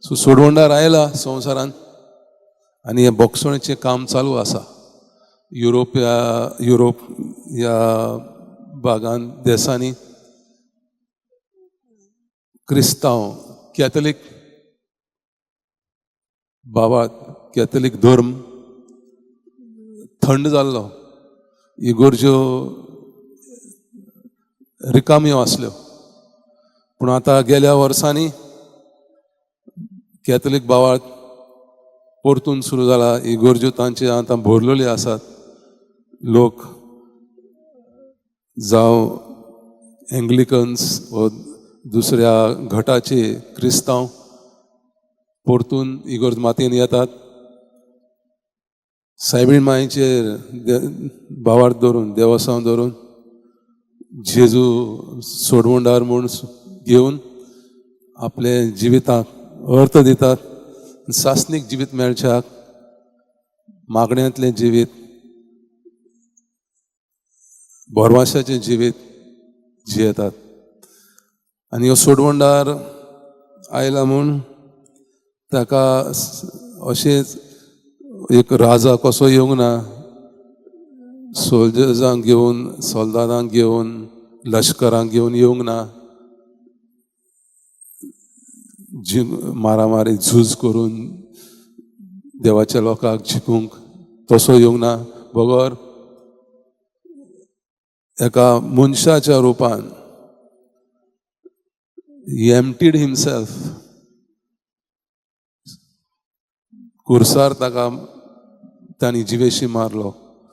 सो सोडवंडार आयला संवसारान आनी हे बोगसणेचें काम चालू आसा. युरोप ह्या भागांत देशांनी क्रिस्तांव कॅथलीक भावात कॅथलीक धर्म थंड जाल्लो, इगोर्ज्यो रिकाम्यो आसल्यो. पूण आतां गेल्या वर्सांनी कॅथलीक भावात परतून सुरू जाला. इगोर्ज्यो तांचे आतां भरलेल्यो आसात. लोक जावं एंग्लिकन्स व दुसऱ्या घटाचे क्रिस्तांव परतून इगोर्ज मातयेन येतात. सायबीण मांयचेर भावार्थ धरून देवस्थान धरून जेजू सोडवंडार म्हूण घेवन आपले जिविताक अर्थ दितात. सासनीक जिवीत मेळच्याक मागण्यांतलें जिवीत, भरवशाचें जिवीत जियेतात. आनी हो सोडवंडार आयला म्हूण ताका अशेंच एक राजा कसो येवंक ना, सोल्जर्सांक घेवन सोल्दादांक घेवन लश्करांक घेवन येवंक ना, मारामारी झूज करून देवाच्या लोकांक जिखूंक तसो येवंक ना. बगर एका मनशाच्या रुपान he emptied himself. कुर्सार ताका तांणी जिवेशी मारलो.